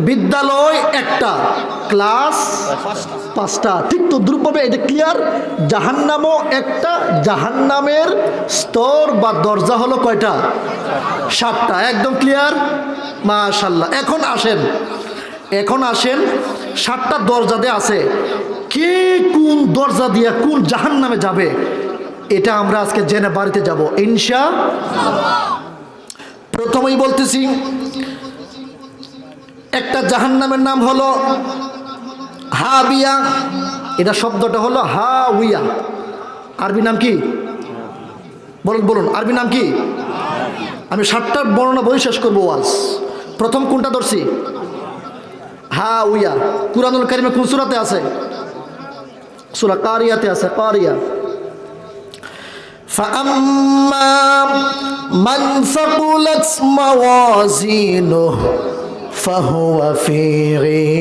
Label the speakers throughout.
Speaker 1: বিদ্যালয় একটা, ক্লাস পাঁচটা। ঠিক তো দ্রুপভাবে এটা ক্লিয়ার। জাহান্নামও একটা, জাহান্নামের স্তর বা দরজা হলো কয়টা? 7টা। একদম ক্লিয়ার, মাশাআল্লাহ। এখন আসেন 7টা দরজা দিয়ে আছে, কে কোন দরজা দিয়া কোন জাহান্নামে যাবে এটা আমরা আজকে জেনে বাড়িতে যাব ইনশাআল্লাহ। প্রথমেই বলতেছি, একটা জাহান্নামের নাম হলো হাবিয়া। এটা শব্দটা হলো হাউইয়া। আরবি নাম কি? বলুন আরবি নাম কি? আমি 7টার বর্ণনা বই শেষ করবো ওয়াজ। প্রথম কোনটা ধরছি? হাউইয়া। কুরআনুল কারীমে কোন সূরাতে আছে? সূরা কারিয়াতে আছে, কারিয়া। ফাআম্মা মান সাকুলাত মাওয়াজিনুহু ফাহুয়া ফি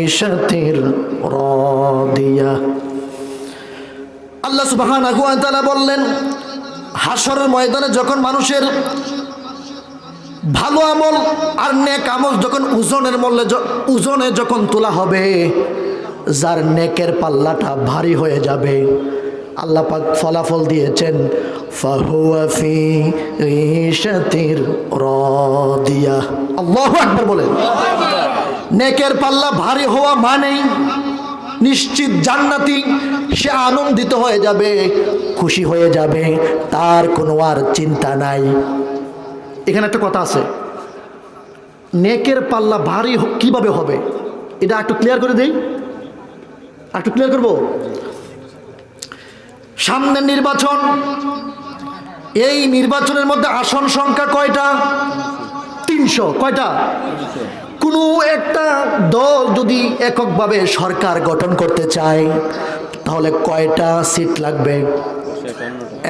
Speaker 1: ঈশাতির রাদিয়া। আল্লাহ সুবহানাহু ওয়া তাআলা বললেন, হাশরের ময়দানে যখন মানুষের ভালো আমল আর নেক আমল যখন ওজনে যখন তোলা হবে, যার নেকের পাল্লাটা ভারী হয়ে যাবে, আল্লাহ পাক ফলাফল দিয়েছেন ফাহুয়া ফি ঈশাতির রাদিয়া। আল্লাহু আকবার বলেন। নেকের পাল্লা ভারী হওয়া মানেই নিশ্চিত জান্নাতি, সে আনন্দিত হয়ে যাবে, খুশি হয়ে যাবে, তার কোনো আর চিন্তা নাই। এখানে একটা কথা আছে, নেকের পাল্লা ভারী কিভাবে হবে এটা একটু ক্লিয়ার করে দেই, একটু ক্লিয়ার করবো। সামনের নির্বাচন, এই নির্বাচনের মধ্যে আসন সংখ্যা কয়টা? 300। কয়টা? কোনো একটা দল যদি এককভাবে সরকার গঠন করতে চায় তাহলে কয়টা সিট লাগবে?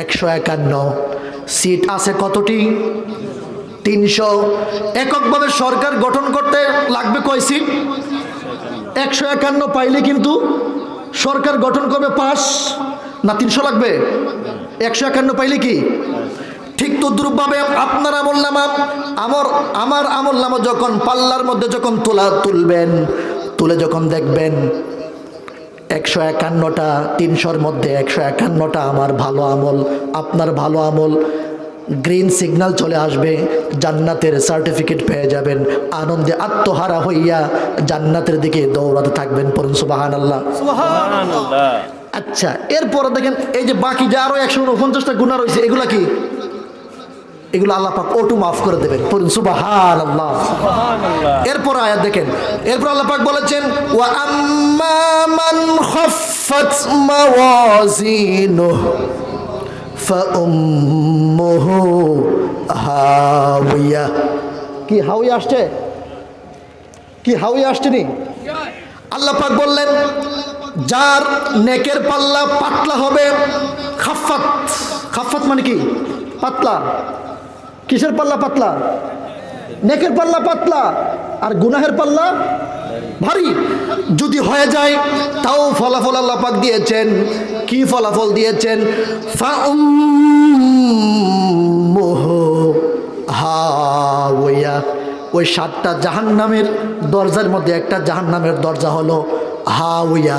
Speaker 1: 151 সিট আছে। কতটি? 300। এককভাবে সরকার গঠন করতে লাগবে কয় সিট? 151 পাইলে কিন্তু সরকার গঠন করবে 5 না 300 লাগবে? 151 পাইলে কি? ঠিক তদ্রুপভাবে আপনার আমল নামা, আমার আমল নামা যখন পাল্লার মধ্যে যখন তুলবেন, তুলে যখন দেখবেন 151টা, 300-র মধ্যে 151টা আমার ভালো আমল, আপনার ভালো আমল, গ্রিন সিগন্যাল চলে আসবে, জান্নাতের সার্টিফিকেট পেয়ে যাবেন, আনন্দে আত্মহারা হইয়া জান্নাতের দিকে দৌড়াতে থাকবেন। পড়ুন সুবহানাল্লাহ। সুবহানাল্লাহ। আচ্ছা, এরপরে দেখেন এই যে বাকি যে আরো 149টা গুনাহ রয়েছে, এগুলা কি? এগুলো আল্লাহ পাক অটো মাফ করে দেবেন। পড়ুন সুবহানাল্লাহ। সুবহানাল্লাহ। এরপর আয়াত দেখেন, এরপর আল্লাহ পাক বলেছেন ওয়া আম্মা মান খাফফাত মাওয়াজিনুহু ফাউম্মুহু হাওিয়া। কি হাওিয়া আসছে? কি হাওিয়া আসছে নি? আল্লাহ পাক বললেন যার নেকের পাল্লা পাতলা হবে, খাফফাত মানে কি? পাতলা। কিসের পাল্লা পাতলা? নেকের পাল্লা পাতলা, আর গুনাহের পাল্লা ভারী যদি হয়ে যায়, তাও ফলাফল আল্লাহ পাক দিয়েছেন। কি ফলাফল দিয়েছেন? ফাউম্মুহু হাওিয়া। ওই 7টা জাহান্নামের দরজার মধ্যে একটা জাহান্নামের দরজা হলো হাওিয়া।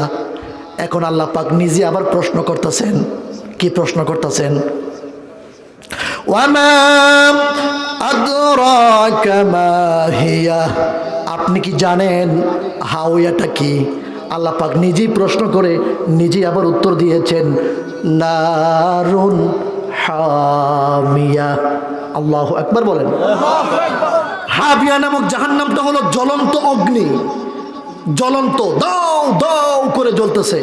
Speaker 1: এখন আল্লাহ পাক নিজে আবার প্রশ্ন করতেছেন। কি প্রশ্ন করতেছেন? ওয়ামা আদরাকা মা হিয়া। আপনি কি জানেন হাওয়াটা কি? আল্লাহ পাক নিজেই প্রশ্ন করে নিজেই আবার উত্তর দিয়েছেন নারুন হামিয়া। আল্লাহু আকবার বলেন। হাবিয়া নামক জাহান্নামটা হলো জ্বলন্ত অগ্নি, জ্বলন্ত দাও দাও করে জ্বলতেছে।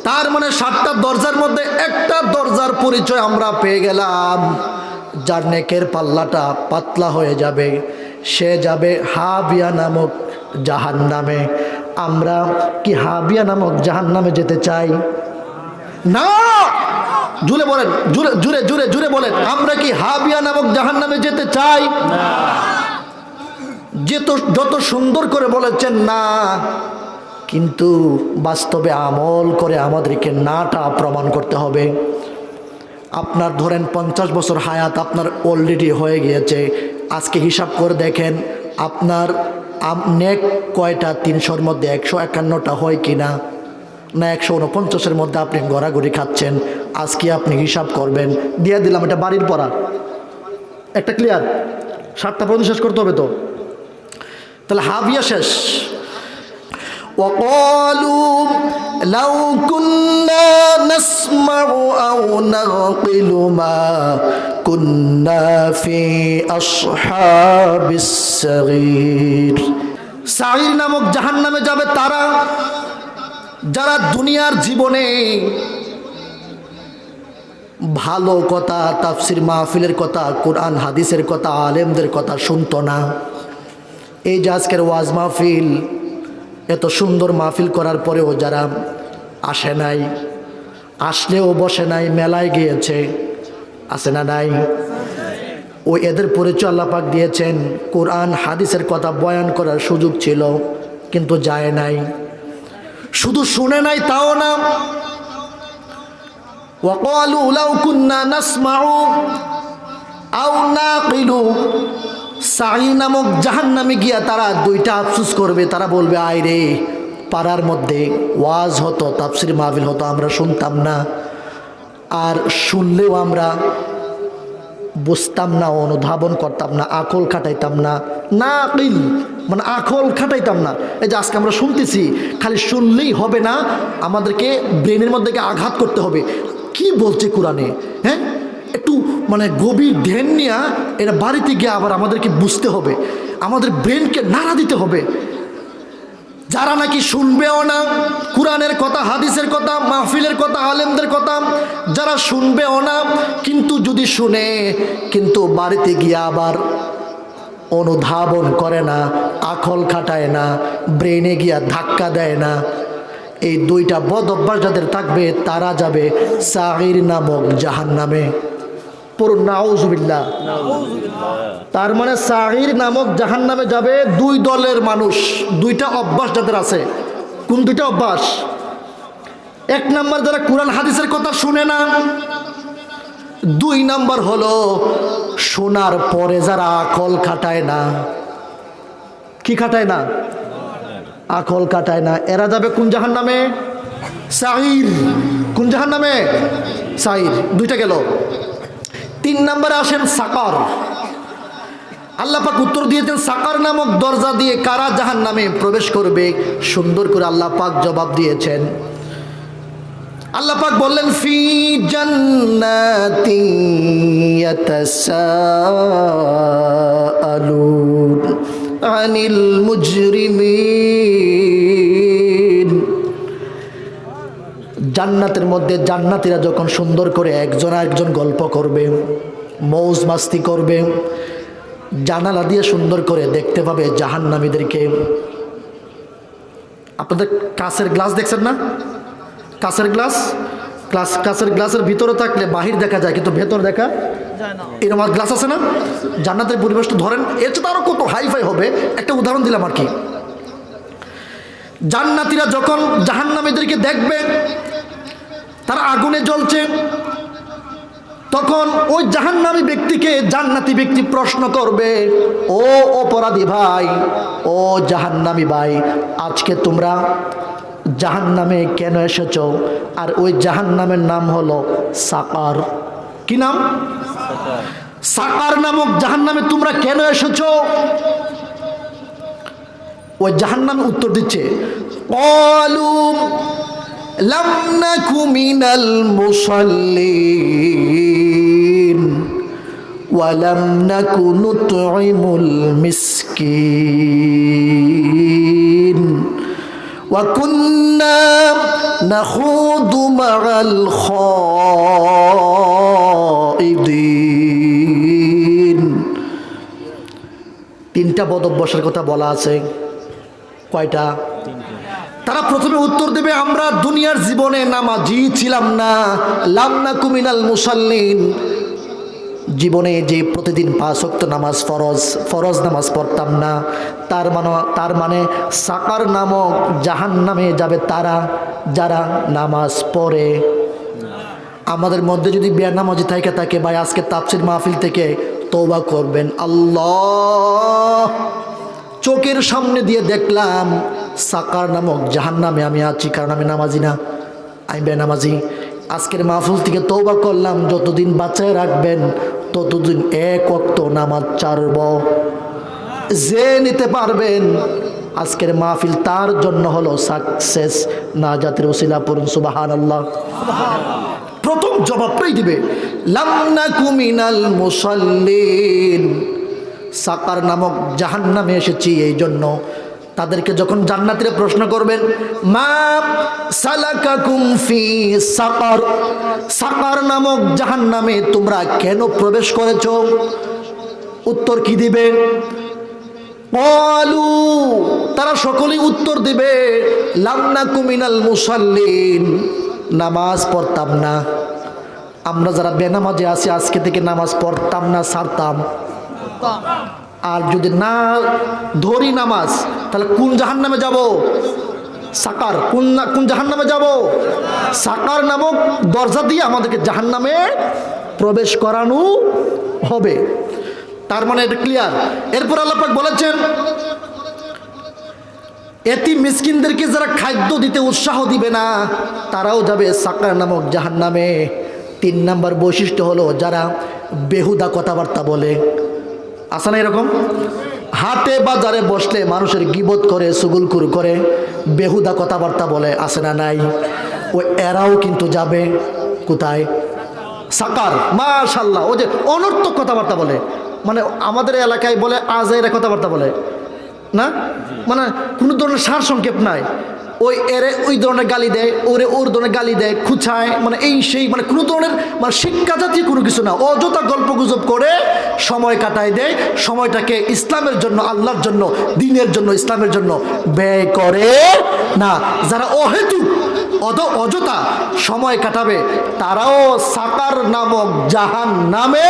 Speaker 1: তার মানে 7টা দরজার মধ্যে একটা দরজার পরিচয় আমরা পেয়ে গেলাম। যার নেকের পাল্লাটা পাতলা হয়ে যাবে, সে যাবে হাবিয়া নামক জাহান্নামে। আমরা কি হাবিয়া নামক জাহান্নামে যেতে চাই? না। জুড়ে বলেন, জুড়ে জুড়ে জুড়ে জুড়ে বলেন, আমরা কি হাবিয়া নামক জাহান্নামে যেতে চাই? না। যত সুন্দর করে বলেছেন না, কিন্তু বাস্তবে আমল করে আমাদেরকে নাটা প্রমাণ করতে হবে। আপনার ধরেন 50 বছর হায়াত আপনার অলরেডি হয়ে গিয়েছে। আজকে হিসাব করে দেখেন আপনার নেক কয়টা? 300-র মধ্যে 151টা হয় কি না? না 149-এর মধ্যে আপনি গড়াগড়ি খাচ্ছেন? আজকে আপনি হিসাব করবেন। দিয়ে দিলাম, এটা বাড়ির পড়া, একটা ক্লিয়ার। 7টা পর্যন্ত শেষ করতে হবে তো, তাহলে হাবিয়া শেষ। وقالوا لو كنا نسمع أو نعقل ما كنا في أصحاب السعير। সাঈর নামক জাহান্নামে যাবে তারা যারা দুনিয়ার জীবনে ভালো কথা, তাফসির মাহফিলের কথা, কোরআন হাদিসের কথা, আলেমদের কথা শুনতো না। এই যে আজকের ওয়াজ মাহফিল, এত সুন্দর মাহফিল করার পরেও যারা আসে নাই, আসলেও বসে নাই, মেলায় গিয়েছে, আসে না নাই? ও এদের পরিচয় আল্লাহ পাক দিয়েছেন। কোরআন হাদিসের কথা বয়ান করার সুযোগ ছিল কিন্তু যায় নাই, শুধু শুনে নাই তাও না। ওয়াকালু লাউ কুন্না নাসমাউ আও নাকিলু। সাঈর নামক জাহান্নামে গিয়া তারা 2টা আফসোস করবে। তারা বলবে, আয় রে, পাড়ার মধ্যে ওয়াজ হতো, তাফসির মাহফিল হতো, আমরা শুনতাম না, আর শুনলেও আমরা বুঝতাম না, অনুধাবন করতাম না, আকল খাটাইতাম না। নাকিল মানে আকল খাটাইতাম না। এই যে আজকে আমরা শুনতেছি, খালি শুনলেই হবে না, আমাদেরকে ব্রেনের মধ্যে আঘাত করতে হবে। কি বলছে কোরআনে, হ্যাঁ, একটু মানে গভীর ধ্যান নিয়ে এটা বাড়িতে গিয়ে আবার আমাদেরকে বুঝতে হবে, আমাদের ব্রেনকে নাড়া দিতে হবে। যারা নাকি শুনবেও না কোরআনের কথা, হাদিসের কথা, মাহফিলের কথা, আলেমদের কথা, যারা শুনবেও না, কিন্তু যদি শুনে কিন্তু বাড়িতে গিয়ে আবার অনুধাবন করে না, আকল খাটায় না, ব্রেনে গিয়া ধাক্কা দেয় না, এই 2টা বদ অভ্যাস যাদের থাকবে তারা যাবে সাঈর নামক জাহান্নামে। পড়ুন নাউজুবিল্লাহ। তার মানে সাঈর নামক জাহান্নামে যাবে 2 দলের মানুষ, 2টা অভ্যাস যাদের আছে। কোন 2টা অভ্যাস? 1 নাম্বার যারা কোরআন হাদিসের কথা শুনে না, 2 নাম্বার হলো শোনার পরে যারা আকল খাটায় না। কি খাটায় না? আকল কাটায় না। এরা যাবে কোন জাহান্নামে? সাঈর। কোন জাহান্নামে? সাঈর। 2টা গেল। 3 নম্বরে আসেন সাকার। আল্লাহ পাক উত্তর দিয়েছেন সাকার নামক দরজা দিয়ে কারা জাহান্নামে প্রবেশ করবে। সুন্দর করে আল্লাহ পাক জবাব দিয়েছেন। আল্লাহ পাক বললেন, ফি জান্নাতি ইয়াতাসাআলুন আনিল মুজরিমিন। জান্নাতের মধ্যে জান্নাতীরা যখন সুন্দর করে একজন আরেকজন গল্প করবে, মৌজ মাস্তি করবে, জানালা দিয়ে সুন্দর করে দেখতে পাবে জাহান্নামীদেরকে। আপনাদের কাঁচের গ্লাস দেখছেন না? কাঁচের গ্লাস, কাঁচের গ্লাসের ভিতরে থাকলে বাহির দেখা যায় কিন্তু ভেতর দেখা যায় না। এরকম গ্লাস আছে না? জান্নাতের পরিবেশটা ধরেন, এর চেয়ে আরো কত হাইফাই হবে। একটা উদাহরণ দিলাম আর কি। জান্নাতীরা যখন জাহান্নামীদেরকে দেখবে তারা আগুনে জ্বলছে, তখন ওই জাহান্নামী ব্যক্তিকে জান্নাতি ব্যক্তি প্রশ্ন করবে, ও অপরাধী ভাই, ও জাহান্নামী ভাই, আজকে তোমরা জাহান্নামে কেন এসেছো? আর ওই জাহান্নামের নাম হলো সাকার। কি নাম? সাকার নামক জাহান্নামে তোমরা কেন এসেছো? ওই জাহান্নামে উত্তর দিচ্ছে, ক্বালু লাম নাকু মিনাল মুসাল্লিন ওয়া লাম নাকু নুতঈমুল মিসকিন ওয়া কুন্না নাখুদু মা'আল খাইদিন। 3টা বদ অভ্যাসের কথা বলা আছে। কয়টা? তারা প্রথমে উত্তর দেবে, আমরা দুনিয়ার জীবনে নামাজি ছিলাম না, লাম নাকু মিনাল মুসাল্লিন, জীবনে যে প্রতিদিন 5 ওয়াক্ত নামাজ ফরজ নামাজ পড়তাম না। তার মানে সাকার নামক জাহান্নামে যাবে তারা যারা নামাজ পড়ে। আমাদের মধ্যে যদি বেনামাজি থাকে ভাই, আজকে তাফসীর মাহফিল থেকে তওবা করবেন। আল্লাহ চোখের সামনে দিয়ে দেখলাম সাকার নামক জাহান্নামে আমি আছি, কারণ আমি নামাজি না, আমি বেনামাজি। আজকের মাহফিল থেকে তওবা করলাম, যতদিন বাঁচায় রাখবেন ততদিন এক ওয়াক্ত নামাজ ছাড়ব। যে নিতে পারবেন আজকের মাহফিল তার জন্য হলো সাকসেস। নাজাতের ওসিলা পড়ুন সুবহানাল্লাহ। প্রথম জবাবটাই দিবে লাম নাকু মিনাল মুসাল্লিন। সাকার নামক জাহান্নামে এসেছি এই জন্য। তাদেরকে যখন জান্নাতীরা প্রশ্ন করবেন, মা সালাকাকুম ফি সাকার, সাকার নামক জাহান্নামে তোমরা কেন প্রবেশ করেছো? উত্তর কি দিবে? ক্বালু, তারা সকলেই উত্তর দিবে লাম নাকু মিনাল মুসাল্লিন, নামাজ পড়তাম না। আমরা যারা বেনামাজি আছি আজকে থেকে নামাজ পড়তাম না, ছাড়তাম। আর যদি না ধরি নামাজ, তাহলে কোন জাহান্নামে যাব? সাকার। কোন জাহান্নামে যাব? সাকার নামক দরজা দিয়ে আমাদেরকে জাহান্নামে প্রবেশ করানো হবে। তার মানে এটা ক্লিয়ার। এরপর আল্লাহ পাক বলেছেন, এতি মিসকিনদেরকে যারা খাদ্য দিতে উৎসাহ দিবে না তারাও যাবে সাকার নামক জাহান্নামে। 3 নাম্বার বৈশিষ্ট্য হলো যারা বেহুদা কথাবার্তা বলে। আছে না এরকম? হাটে বাজারে বসলে মানুষের গীবত করে, সুগুলকুর করে, বেহুদা কথাবার্তা বলে, আছে না নাই? ও এরাও কিন্তু যাবে কোথায়? সাকার। মাশাআল্লাহ। ও যে অনর্থক কথাবার্তা বলে, মানে আমাদের এলাকায় বলে আজাইরা কথাবার্তা বলে না, মানে কোনো ধরনের সার সংক্ষেপ নাই। ওই এরে ওই ধরনের গালি দেয়, ওরে ওর ধরনের গালি দেয়, খুঁচায়, মানে এই সেই, মানে কোনো ধরনের মানে শিক্ষা জাতীয় কোনো কিছু না। অযথা গল্প গুজব করে সময় কাটায় দেয়। সময়টাকে ইসলামের জন্য, আল্লাহর জন্য, দ্বীনের জন্য, ইসলামের জন্য ব্যয় করে না। যারা অহেতুক অযথা সময় কাটাবে তারাও সাকার নামক জাহান্নামে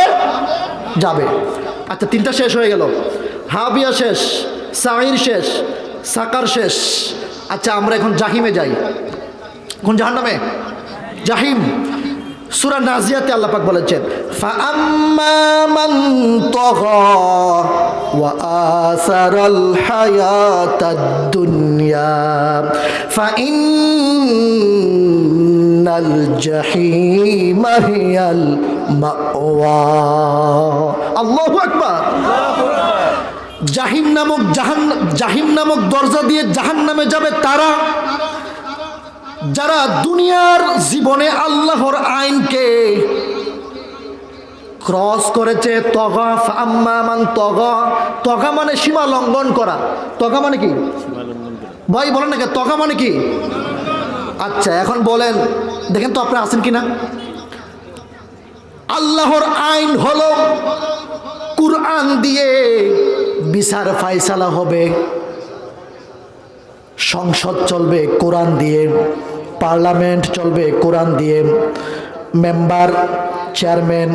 Speaker 1: যাবে। আচ্ছা, 3টা শেষ হয়ে গেল। হাবিয়া শেষ, সাঈর শেষ, সাকার শেষ। আচ্ছা, আমরা এখন জাহিমে যাই। কোন জাহান্নামে? জাহিম। সূরা নাজিয়াতে আল্লাহ পাক বলেছেন, ফাআম্মা মান তাগা ওয়া আসারাল হায়াতাদ দুনিয়া ফাইন্নাল জাহিমা হিয়াল মাওয়া। আল্লাহু আকবার। জাহিম নামক দরজা দিয়ে জাহান্নামে যাবে তারা যারা দুনিয়ার জীবনে আল্লাহর আইনকে ক্রস করেছে। তগা, ফাম্মা মান তগা। তগা মানে সীমা লঙ্ঘন করা। তগা মানে কি ভাই বলেন না? তগা মানে কি? আচ্ছা, এখন বলেন, দেখেন তো আপনি আছেন কিনা? আল্লাহর আইন হলো কুরআন দিয়ে বিচার ফায়সালা হবে, সংসদ চলবে কোরআন দিয়ে, পার্লামেন্ট চলবে কোরআন দিয়ে, মেম্বার চেয়ারম্যান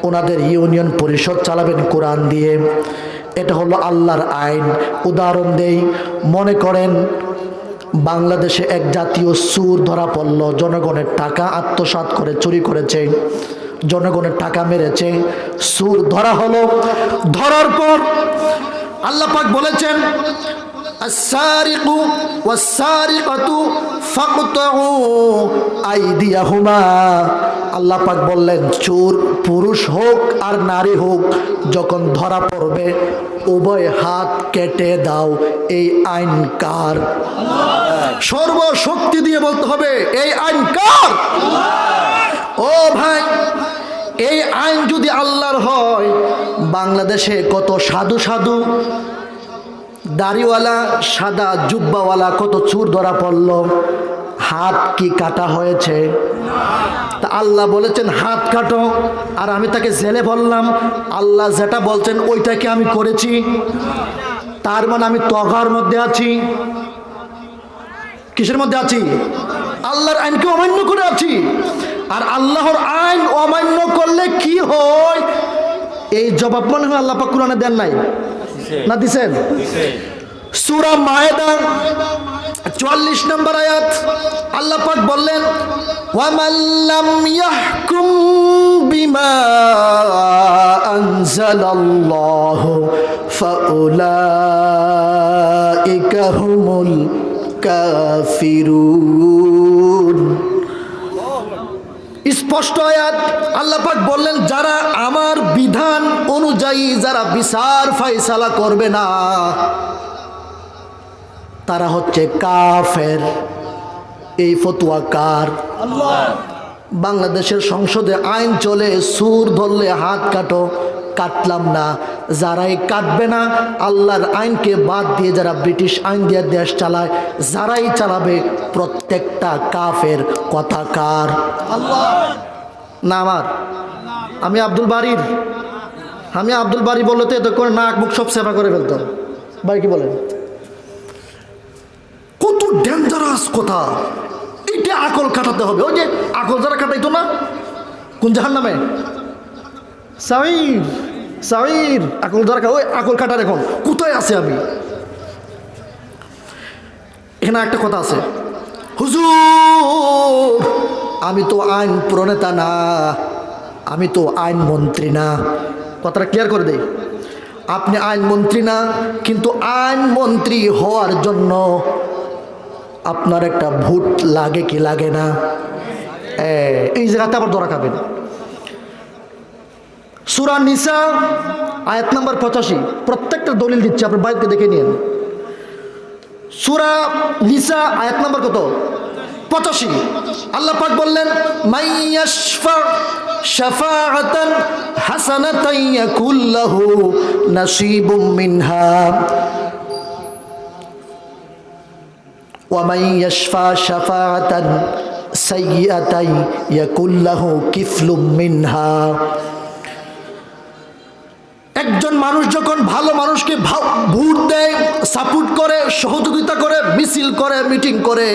Speaker 1: ওনাদের ইউনিয়ন পরিষদ চালাবেন কোরআন দিয়ে। এটা হলো আল্লাহর আইন। উদাহরণ দেই, মনে করেন বাংলাদেশে এক জাতীয় চোর ধরা পড়ল, জনগণের টাকা আত্মসাৎ করে চুরি করেছে, জনগণের টাকা মেরেছে, চোর ধরা হলো। ধরার পর আল্লাহ পাক বলেছেন, আস-সারিকু ওয়াস-সারিকাতু ফাকতাউ আইদিয়াহুমা। আল্লাহ পাক বললেন, চোর পুরুষ হোক আর নারী হোক, যখন ধরা পড়বে উভয় হাত কেটে দাও। এই আইন কার? সর্বশক্তি দিয়ে বলতে হবে, এই আইন কার? ও ভাই, এই আইন যদি আল্লাহর হয়, বাংলাদেশে কত সাধু সাধু দাড়িওয়ালা সাদা জুব্বাওয়ালা কত চোর ধরা পড়ল, হাত কি কাটা হয়েছে? তা আল্লাহ বলেছেন হাত কাটো, আর আমি তাকে জেলে বললাম। আল্লাহ যেটা বলছেন ওইটাকে আমি করেছি, তার মানে আমি তগার মধ্যে আছি। কিসের মধ্যে আছি? আল্লাহর আইনকে অমান্য করে আছি। আর আল্লাহর আইন অমান্য করলে কি হয়, এই জবাব মনে হয় আল্লাহ পাক কুরআনে দেন নাই না? দিছেন। সূরা মায়েদা 44 নম্বর আয়াত আল্লাহ পাক বললেন, ওয়ামান লাম ইয়াহকুম বিমা আনজালাল্লাহু ফাউলা উলাইকা হুমুল কাফিরুন। স্পষ্ট আয়াত, আল্লাহ পাক বললেন যারা আমার বিধান অনুযায়ী যারা বিচার ফায়সালা করবে না তারা হচ্ছে কাফের। এই ফতোয়া কার? আল্লাহ। বাংলাদেশের সংসদে আইন চলে, সুর ধরলে হাত কাটো, কাটলাম না। যারাই কাটবে না, আল্লাহর আইনকে বাদ দিয়ে যারা ব্রিটিশ আইন দিয়ে দেশ চালায়, যারাই চালাবে প্রত্যেকটা কাফের। কথা কার? আল্লাহ না আমার? আমি আব্দুল বাড়ি বললে তো এত করে নাক মুখ সব সেবা করে ফেলতাম। ভাই কি বলেন? কত ডেঞ্জারাস কথা! এইটা আকল কাটাতে হবে। ওই যে আকল যারা কাটাইতো না কোন জাহান্নামে, সাইর আকল যারা, ওই আকল কাটার এখন কোথায় আছে? আমি এখানে একটা কথা আছে, হুজুর আমি তো আইন প্রণেতা না, আমি তো আইন মন্ত্রী না। কথাটা ক্লিয়ার করে দেই, আপনি আইন মন্ত্রী না, কিন্তু আইন মন্ত্রী হওয়ার জন্য আপনার একটা ভোট লাগে কি লাগে না? এই জায়গাতে আবার ধরা খাবেন। সূরা নিসা আয়াত নাম্বার 85, প্রত্যেকটা দলিল দিচ্ছে, আপনার বাইরে দেখে নিন। সূরা নিসা আয়াত নাম্বার কত? 85। আল্লাহ পাক বললেন মাইয়াশফা শাফাআতান হাসানাতান ইয়াকুল লাহু নাসীবুম মিনহা ওয়া মাইয়াশফা শাফাআতান সাইয়্যাতান ইয়াকুল লাহু কিফলুম মিনহা। একজন মানুষ যখন ভালো মানুষকে ভোট দেয়, সাপোর্ট করে, সহযোগিতা করে, মিছিল করে, মিটিং করে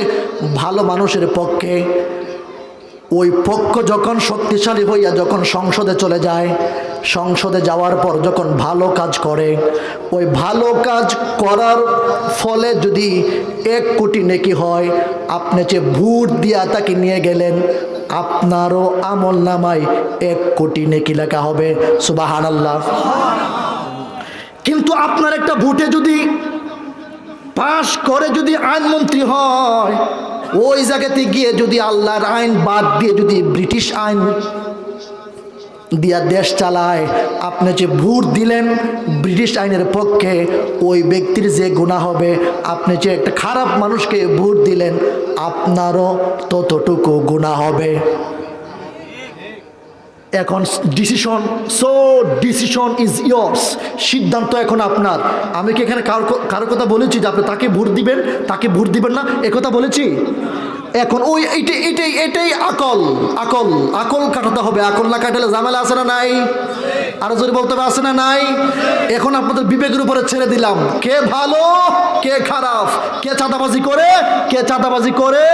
Speaker 1: ভালো মানুষের পক্ষে, ওই পক্ষ যখন শক্তিশালী হইয়া যখন সংসদে চলে যায়, সংসদে যাওয়ার পর যখন ভালো কাজ করে, ওই ভালো কাজ করার ফলে যদি 1 কোটি নেকি হয়, আপনি যে ভোট দিয়া তাকে নিয়ে গেলেন, আপনারও আমল নামায় 1 কোটি নেকি লেখা হবে। সুবহানাল্লাহ। কিন্তু আপনার একটা ভোটে যদি পাশ করে যদি আইনমন্ত্রী হয়, ওই জায়গাতে গিয়ে যদি আল্লাহর আইন বাদ দিয়ে যদি ব্রিটিশ আইন দিয়া দেশ চালায়, আপনি যে ভোট দিলেন ব্রিটিশ আইনের পক্ষে, ওই ব্যক্তির যে গুনাহ হবে, আপনি যে একটা খারাপ মানুষকে ভোট দিলেন আপনারও ততটুকু গুনাহ হবে। এখন ডিসিশন ইজ ইয়ার্স, সিদ্ধান্ত এখন আপনার। আমি কি এখানে কারো কথা বলেছি যে আপনি তাকে ভোট দিবেন না, একথা বলেছি? এখন ওই এটাই আকল কাটাতে হবে। আকল না কাটালে ঝামেলা আছে না নাই? আরো জোরে বলতে হবে, আছে না নাই? এখন আপনাদের বিবেকের উপরে ছেড়ে দিলাম, কে ভালো কে খারাপ, কে চাঁদাবাজি করে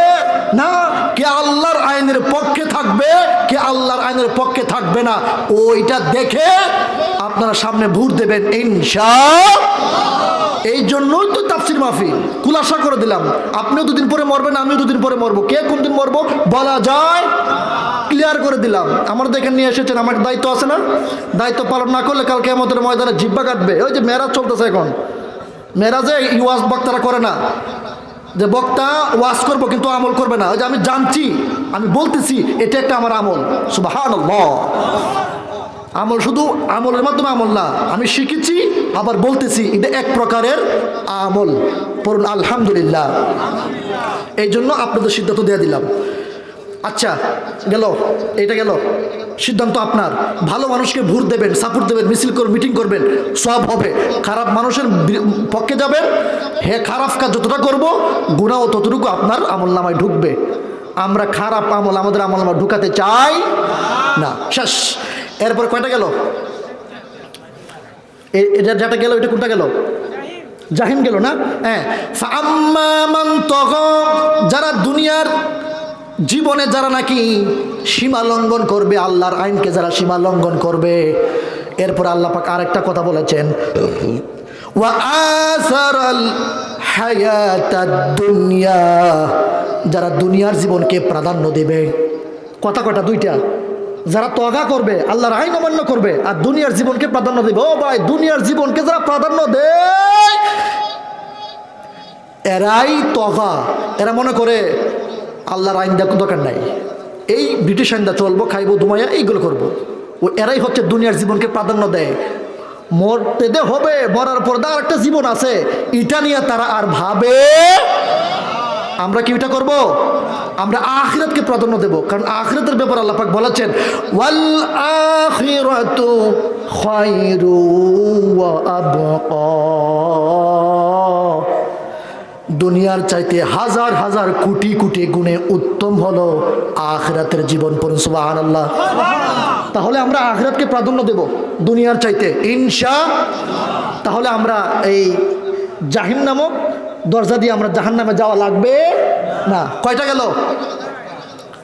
Speaker 1: না, কে আল্লাহর আইনের পক্ষে থাকবে, কে আল্লাহর আইনের পক্ষে থাকবে না, ওইটা দেখে আপনারা সামনে ভোট দেবেন ইনশাআল্লাহ। এই জন্যই তো তাফসীর মাহফিল খুলাসা করে দিলাম। আপনিও 2 দিন পরে মরবেন, আমিও 2 দিন পরে মরবো, কে কোন দিন মরবো বলা যায়, ক্লিয়ার করে দিলাম। আমার দেখেন নিয়ে এসেছেন, আমার দায়িত্ব আছে না? দায়িত্ব পালন না করলে কাল কিয়ামতের ময়দানে জিব্বা কাটবে। ওই যে মেরাজ চলতেছে এখন, মেরাজে ওয়াজ বক্তারা করে না, যে বক্তা ওয়াজ করবো কিন্তু আমল করবে না। ওই যে আমি জানছি, আমি বলতেছি এটা একটা আমার আমল। সুবহানাল্লাহ। আমল শুধু আমলের মাধ্যমে আমল না, আমি শিখেছি আবার বলতেছি, এটা এক প্রকারের আমল। পড়ুন আলহামদুলিল্লাহ। এই জন্য আপনাদের সিদ্ধান্ত দিয়ে দিলাম। আচ্ছা গেল, এটা গেল সিদ্ধান্ত আপনার। ভালো মানুষকে ভোট দেবেন, সাপোর্ট দেবেন, মিছিল করবেন, মিটিং করবেন, সব হবে। খারাপ মানুষের পক্ষে যাবেন, খারাপ কাজ যতটা করব গুনাহ ততটুকু আপনার আমল নামায় ঢুকবে। আমরা খারাপ আমল আমাদের আমল নামায় ঢুকাতে চাই না। শেষ। এরপর কয়টা গেল? এটা যেটা গেল, এটা কোনটা গেল? জাহিম গেল না? হ্যাঁ। যারা দুনিয়ার জীবনে যারা নাকি সীমা লঙ্ঘন করবে, আল্লাহর আইনকে যারা সীমা লঙ্ঘন করবে, এরপর আল্লাহ পাক আরেকটা কথা বলেছেন, ওয়া আসারাল হায়াতাদ দুনিয়া, যারা দুনিয়ার জীবনকে প্রাধান্য দেবে। কথা কটা? 2টা। যারা তগা করবে, আল্লাহর আইন অমান্য করবে, আর দুনিয়ার জীবনকে প্রাধান্য দেবে। ও ভাই, দুনিয়ার জীবনকে যারা প্রাধান্য দেয় এরাই তগা, এরা মনে করে আল্লাহর আইন দেখো দরকার নাই, এই ব্রিটিশ আইনটা চলবো, খাইবো ধুমাইয়া এইগুলো করবো। ও এরাই হচ্ছে দুনিয়ার জীবনকে প্রাধান্য দেয়। মরতে দে হবে, মরার পর আর একটা জীবন আছে, এটা নিয়ে তারা আর ভাবে। আমরা কি এটা করব? আমরা আখিরাতকে প্রাধান্য দেব, কারণ আখিরাতের ব্যাপারে আল্লাহ পাক বলেছেন ওয়াল আখিরাতু খায়রু ওয়া আবকা। দুনিয়ার চাইতে হাজার হাজার কোটি কোটি গুণে উত্তম হলো আখিরাতের জীবন। পড়ুন সুবহানাল্লাহ। তাহলে আমরা আখিরাতকে প্রাধান্য দেব দুনিয়ার চাইতে ইনশাআল্লাহ। তাহলে আমরা এই জাহিম নামক দরজা দিয়ে আমরা জাহান্নামে যাওয়া লাগবে না। কয়টা গেল?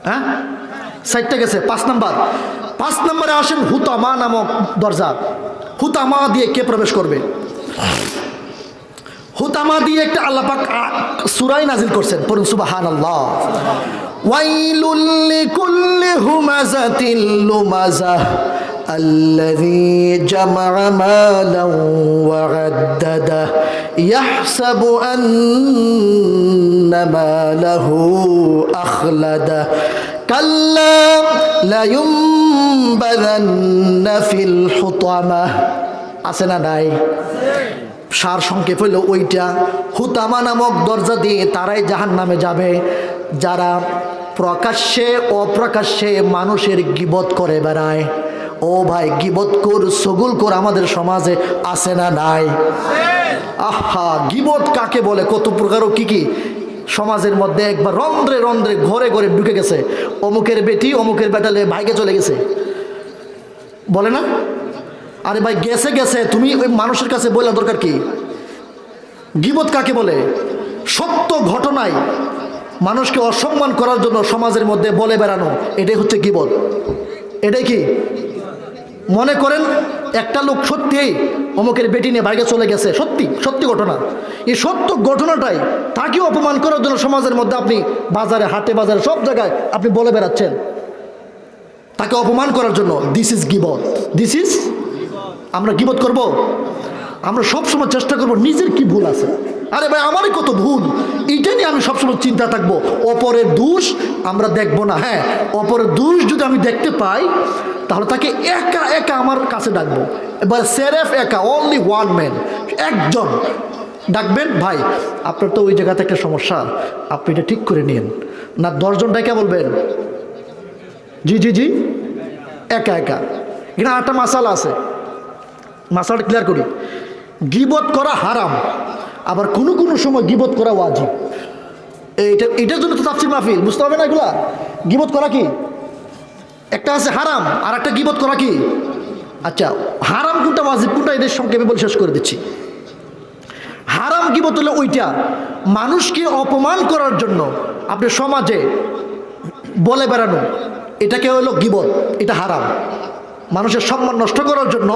Speaker 1: হ্যাঁ, 4টা গেছে। 5 নম্বরে আসেন হুতামা নামক দরজা। হুতামা দিয়ে কে প্রবেশ করবে? হুতামা দিয়ে একটা আল্লাহ পাক সূরায় নাজিল করছেন। পড়ুন সুবহানাল্লাহ। ওয়াইলুল লিকুল্লি হুমাযাতিল লুমাযা الذي جمع مالا وعدده يحسب أن ماله أخلده كلا لينبذن في الحطمة। আছে না নাই? সার সংক্ষেপ হইল ওইটা। হুতামা নামক দরজা দিয়ে তারাই জাহান্নামে যাবে যারা প্রকাশ্যে অপ্রকাশ্যে মানুষের গীবত করে বেড়ায়। ও ভাই, গীবতখোর সগুলখোর আমাদের সমাজে আছে না নাই? আহা, গীবত কাকে বলে, কত প্রকার ও কি কি সমাজের মধ্যে একবার রন্ধ্রে রন্ধ্রে ঘরে ঘরে ঢুকে গেছে। অমুকের বেটি অমুকের বেটালে ভাইকে চলে গেছে, বলে না? আরে ভাই, গেছে গেছে, তুমি ওই মানুষের কাছে বলা দরকার কি? গীবত কাকে বলে? সত্য ঘটনায় মানুষকে অসম্মান করার জন্য সমাজের মধ্যে বলে বেড়ানো, এটাই হচ্ছে গীবত। এটাই কি মনে করেন একটা লোক সত্যিই অমুকের বেটি নিয়ে বাইরে চলে গেছে, সত্যি সত্যি ঘটনা, এই সত্য ঘটনাটাই তাকে অপমান করার জন্য সমাজের মধ্যে আপনি বাজারে হাটে বাজারে সব জায়গায় আপনি বলে বেড়াচ্ছেন তাকে অপমান করার জন্য। দিস ইজ গীবত, দিস ইজ। আমরা গীবত করব? আমরা সবসময় চেষ্টা করব নিজের কি ভুল আছে। আরে ভাই, আমারই কত ভুল, এইটা নিয়ে আমি সবসময় চিন্তা থাকবো। অপরের দোষ আমরা দেখব না। হ্যাঁ, অপরের দোষ যদি আমি দেখতে পাই তাহলে তাকে একা একা আমার কাছে ডাকবো। এবার সেরেফ একা, অনলি ওয়ান ম্যান, একজন ডাকবেন। ভাই, আপনার তো ওই জায়গাতে একটা সমস্যা, আপনি এটা ঠিক করে নিন না। 10 জন ডাকা বলবেন জি জি জি, একা একা। এখানে একটা মাসালা আছে, মাসালাটা ক্লিয়ার করি। গীবত করা হারাম, আবার কোনো কোনো সময় গীবত করা ওয়াজিব। এটার জন্য তো তাফসীর মাহফিল, বুঝতে হবে না এগুলা। গীবত করা কি? একটা আছে হারাম, আর একটা গীবত করা কি? আচ্ছা, হারাম কোনটা ওয়াজিব কোনটা এদের সংক্ষেপে বলে শেষ করে দিচ্ছি। হারাম গীবত হলো ওইটা মানুষকে অপমান করার জন্য আপনি সমাজে বলে বেড়ানো, এটাকে হলো গীবত, এটা হারাম। মানুষের সম্মান নষ্ট করার জন্য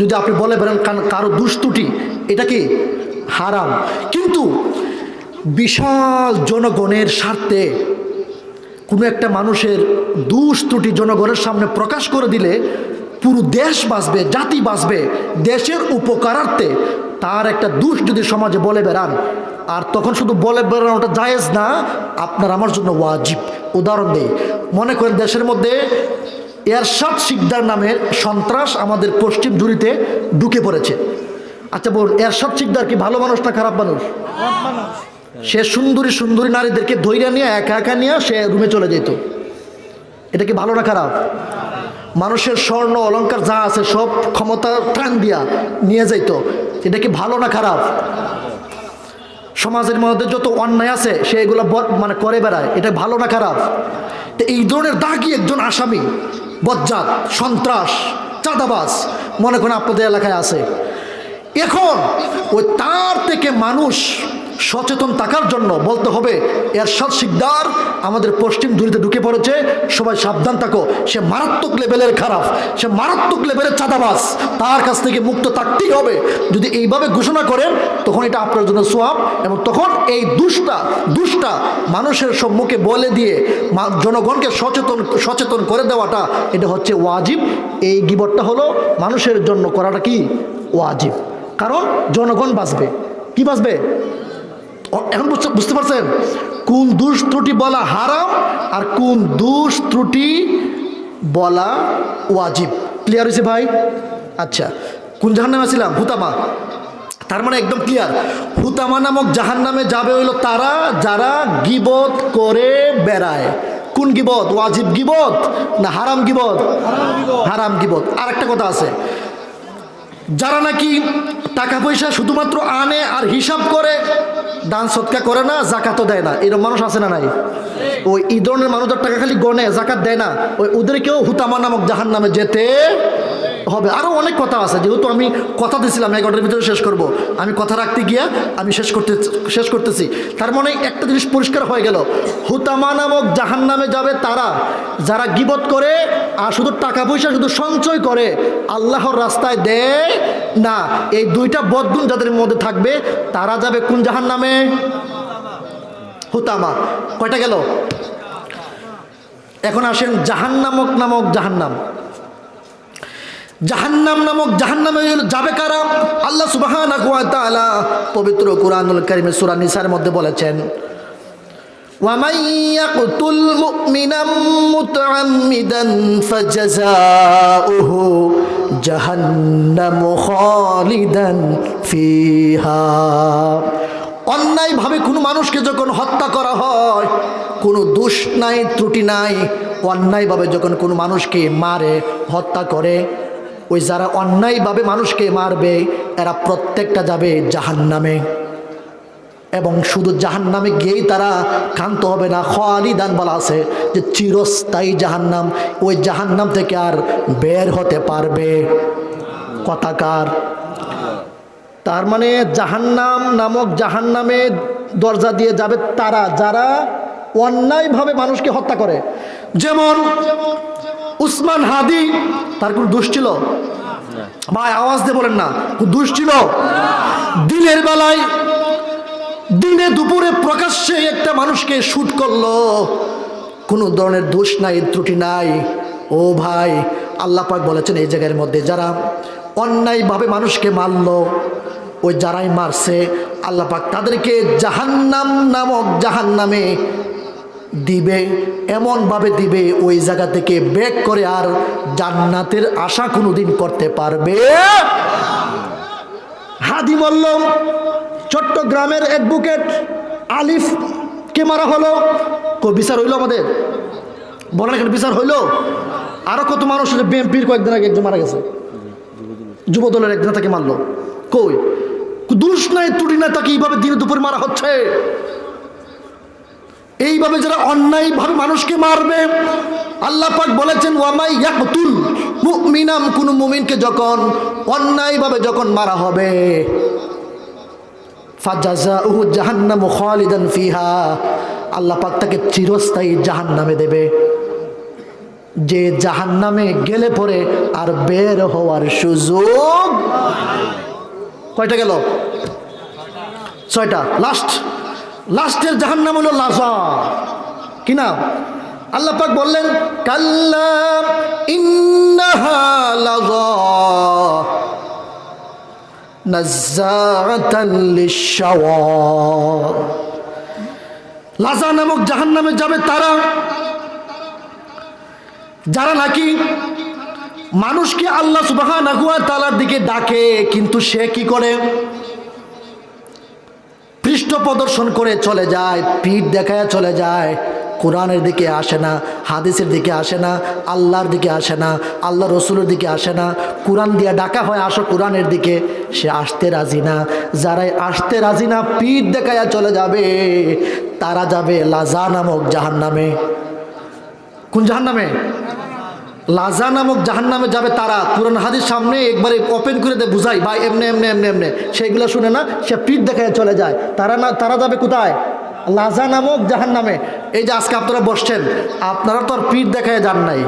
Speaker 1: যদি আপনি বলে বেড়ান কারো দুষ্ত্রুটি, এটা কি হারাম। কিন্তু বিশাল জনগণের স্বার্থে কোনো একটা মানুষের দুষ্ত্রুটি জনগণের সামনে প্রকাশ করে দিলে পুরো দেশ বাঁচবে, জাতি বাঁচবে, দেশের উপকারার্থে তার একটা দোষ যদি সমাজে বলে বেড়ান, আর তখন শুধু বলে বেড়ানোটা জায়েজ না, আপনার আমার জন্য ওয়াজিব। উদাহরণ দেই, মনে করেন দেশের মধ্যে এরশাদ শিকদার নামের সন্ত্রাস আমাদের পশ্চিম জুড়িতে ঢুকে পড়েছে। আচ্ছা বলুন, এরশাদ শিকদার কি ভালো মানুষ না খারাপ মানুষ? সে সুন্দরী সুন্দরী নারীদেরকে ধৈর্য নিয়ে একা একা নিয়ে সে রুমে চলে যেত। এটা কি ভালো না খারাপ? মানুষের স্বর্ণ অলংকার যা আছে সব ক্ষমতা টান দিয়া নিয়ে যাইতো। এটা কি ভালো না খারাপ? সমাজের মধ্যে যত অন্যায় আছে সে এগুলো মানে করে বেড়ায়, এটা ভালো না খারাপ? তো এই ধরনের দাগি একজন আসামি, বজ্জাত, সন্ত্রাস, চাঁদাবাজ মনে করেন আপনাদের এলাকায় আছে। এখন ওই তার থেকে মানুষ সচেতন থাকার জন্য বলতে হবে এরশাদ শিকদার আমাদের পশ্চিম ধুরিতে ঢুকে পড়েছে, সবাই সাবধান থাকো, সে মারাত্মক লেভেলের খারাপ, সে মারাত্মক লেভেলের চাঁদাবাজ, তার কাছ থেকে মুক্ত থাকতেই হবে। যদি এইভাবে ঘোষণা করেন তখন এটা আপনার জন্য সোয়াব, এবং তখন এই দুষ্টা মানুষের সম্মুখে বলে দিয়ে জনগণকে সচেতন করে দেওয়াটা এটা হচ্ছে ওয়াজিব। এই গীবতটা হলো মানুষের জন্য করাটা কি ওয়াজিব, কারণ জনগণ বাঁচবে। কি বাঁচবে? এখন বুঝতে পারছেন কোন দোষ ত্রুটি বলা হারাম আর কোন দোষ ত্রুটি বলা ওয়াজিব। ক্লিয়ার হয়েছে ভাই? আচ্ছা, কোন জাহান্নামে ছিলাম? হুতামা। তার মানে একদম ক্লিয়ার, হুতামা নামক জাহান্নামে যাবে হইল তারা যারা গীবত করে বেড়ায়। কোন গীবত? ওয়াজিব গীবত না হারাম গীবত? হারাম গীবত। আর একটা কথা আছে, যারা নাকি টাকা পয়সা শুধুমাত্র আনে আর হিসাব করে, দান সৎকা করে না, জাকাতও দেয় না, এরকম মানুষ আছে না নাই? ওই এই ধরনের মানুষের টাকা খালি গনে, জাকাত দেয় না, ওদেরকেও হুতামা নামক জাহান্নামে যেতে হবে। আরও অনেক কথা আছে, যেহেতু আমি কথা দিয়েছিলাম 11টার ভিতরে শেষ করব, আমি কথা রাখতে গিয়া আমি শেষ করতেছি। তার মানে একটা জিনিস পরিষ্কার হয়ে গেল, হুতামা নামক জাহান্নামে যাবে তারা যারা গীবত করে আর শুধু টাকা পয়সা শুধু সঞ্চয় করে, আল্লাহর রাস্তায় দেয় না। এই দুইটা বদগুণ যাদের মধ্যে থাকবে তারা যাবে কোন জাহান্নামে? হুতামা। কয়টা গেল? এখন আসেন জাহান্নাম নামক জাহান্নাম। জাহান্নাম নামক জাহান্নামে যাবে কারা? আল্লাহ সুবহানাহু ওয়া তাআলা পবিত্র কুরআনুল কারীমে সূরা নিসার মধ্যে বলেছেন, ওয়া মান ইয়াকতুল মুমিনান মুতাআম্মিদান ফাজাযাউহু জাহান্নামু খালিদান ফিহা। অন্যায়ভাবে কোনো মানুষকে যখন হত্যা করা হয়, কোনো দোষ নাই ত্রুটি নাই, অন্যায়ভাবে যখন কোনো মানুষকে মারে হত্যা করে, ওই যারা অন্যায়ভাবে মানুষকে মারবে এরা প্রত্যেকটা যাবে জাহান্নামে। এবং শুধু জাহান্নামে গিয়েই তারা ক্ষান্ত হবে না, খালিদান বলা আছে যে চিরস্থায়ী জাহান্নাম, ওই জাহান্নাম থেকে আর বের হতে পারবে কথাকার। তার মানে জাহান্নাম নামক জাহান্নামে দরজা দিয়ে যাবে তারা যারা অন্যায়ভাবে মানুষকে হত্যা করে। যেমন উসমান হাদি, তার কোন দোষ ছিল? ভাই আওয়াজ দিয়ে বলেন না, দোষ ছিল? দিনের বেলায় দিনে দুপুরে প্রকাশ্যে একটা মানুষকে শুট করলো, কোনো ধরনের দোষ নাই ত্রুটি নাই। ও ভাই, আল্লাহ পাক বলেছেন এই জায়গার মধ্যে যারা অন্যায়ভাবে মানুষকে মারলো, ওই যারাই মারছে আল্লাহ পাক তাদেরকে জাহান্নাম নামক জাহান্নামে দিবে, এমনভাবে দিবে ওই জায়গা থেকে ব্যাক করে আর জান্নাতের আশা কোনোদিন করতে পারবে। হাদি মল্লম চট্টগ্রামের অ্যাডভোকেট আলিফকে মারা হলো, বিচার হইল আমাদের? বলেন এখানে বিচার হইল? আরো কত মানুষ, বিএনপির কয়েকদিন আগে একজন মারা গেছে, যুবদলের একদিন তাকে মারলো। কই দোষ নাই ত্রুটি নাই, তাকে এইভাবে দিনে দুপুরে মারা হচ্ছে। এইভাবে যারা অন্যায়ভাবে মানুষকে মারবে, আল্লাহ পাক বলেছেন ওয়া মাই ইয়াকতুল মুমিনাম, কোন মুমিনকে যখন অন্যায়ভাবে যখন মারা হবে, ফাজাযাউহু জাহান্নামু খালিদান ফিহা, আল্লাহ পাক তাকে চিরস্থায়ী জাহান্নামে দেবে, যে জাহান্নামে গেলে পরে আর বের হওয়ার সুযোগ। কয়টা গেল? 6টা। লাস্টের জাহান্নাম হলো লাযা। কি নাম? আল্লাহ পাক বললেন কাল্লা ইন্নাহা লাযা নাযাআতান লিশ-শাওয়া। লাযা নামক জাহান্নামে যাবে তারা যারা নাকি মানুষকে আল্লাহ সুবহানাহু ওয়া তাআলার দিকে ডাকে, কিন্তু সে কি করে? পৃষ্ঠ প্রদর্শন করে চলে যায়, পিঠ দেখায় চলে যায়, কোরআনের দিকে আসে না, হাদিসের দিকে আসে না, আল্লাহর দিকে আসে না, আল্লাহ রসুলের দিকে আসে না। কোরআন দিয়ে ডাকা হয় আসো কোরআনের দিকে, সে আসতে রাজি না। যারাই আসতে রাজি না, পিঠ দেখায় চলে যাবে, তারা যাবে লাযা নামক জাহান্নামে। কোন জাহান্নামে? লাযা নামক জাহান্নামে যাবে তারা। কোরআন হাদিস সামনে একবারে ওপেন করে দেয়, বুঝাই ভাই এমনে এমনে এমনে এমনে, সেইগুলো শুনে না, সে পিঠ দেখায় চলে যায়। তারা যাবে কোথায়? লাযা নামক জাহান্নামে। এই যে আজকে আপনারা বসছেন, আপনারা তো আর পিঠ দেখায় যান নাই,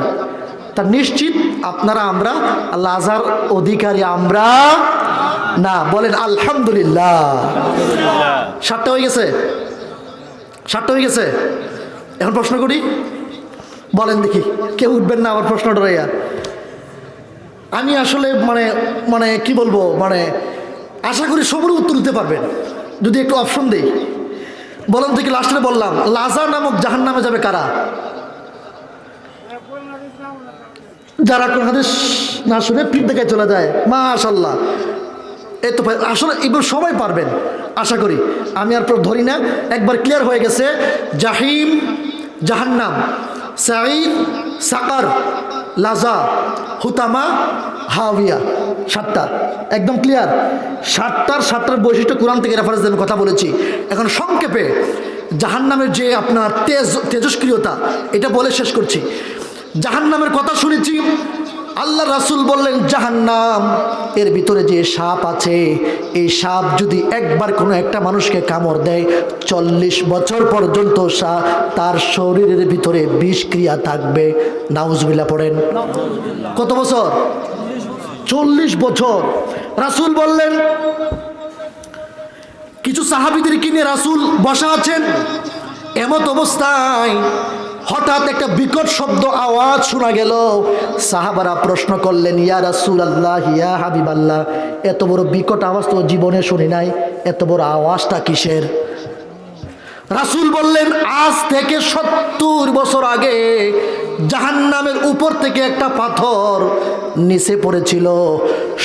Speaker 1: তা নিশ্চিত আপনারা আমরা লাযার অধিকারী আমরা না। বলেন আলহামদুলিল্লাহ। 7টা হয়ে গেছে? 7টা হয়ে গেছে। এখন প্রশ্ন করি, বলেন দেখি, কেউ উঠবেন না আমার প্রশ্নটা রইয়া। আমি আসলে কি বলবো, আশা করি সবার উত্তর দিতে পারবেন যদি একটু অপশন দেই। বলেন থেকে লাস্টে বললাম, লাজা নামক জাহান্নামে যাবে কারা? যারা কোন হাদিস না শুনে পিঠ দেখায় চলে যায়। মাশাআল্লাহ, এই তো আসলে এবার সবাই পারবেন আশা করি। আমি আর ধরি না, একবার ক্লিয়ার হয়ে গেছে। জাহিম জাহান্নাম, সাঈদ সাকার, লাজা, হুতামা, হাওয়া, 7টা একদম ক্লিয়ার। 7টার বৈশিষ্ট্য কোরআন থেকে রেফারেন্স দিয়ে আমি কথা বলেছি। এখন সংক্ষেপে জাহান্নামের যে আপনার তেজস্ক্রিয়তা এটা বলে শেষ করছি। জাহান্নামের কথা শুনেছি, আল্লাহ রাসূল বললেন জাহান্নাম এর ভিতরে যে সাপ আছে, এই সাপ যদি একবার কোনো একটা মানুষকে কামড় দেয় 40 বছর পর্যন্ত তার শরীরের ভিতরে বিষক্রিয়া থাকবে। নাউজুবিল্লাহ পড়েন। কত বছর? 40 বছর। রাসূল বললেন, কিছু সাহাবীদের কিনে রাসূল বসা আছেন, এমত অবস্থায় হঠাৎ একটা বিকট শব্দ আওয়াজ শোনা গেল। সাহাবারা প্রশ্ন করলেন, ইয়া রাসূলুল্লাহ, ইয়া হাবিবাল্লাহ, এত বড় বিকট আওয়াজ তো জীবনে শুনি নাই, এত বড় আওয়াজটা কিসের? রাসূল বললেন, আজ থেকে 70 বছর আগে জাহান্নামের উপর থেকে একটা পাথর নিচে পড়েছিল।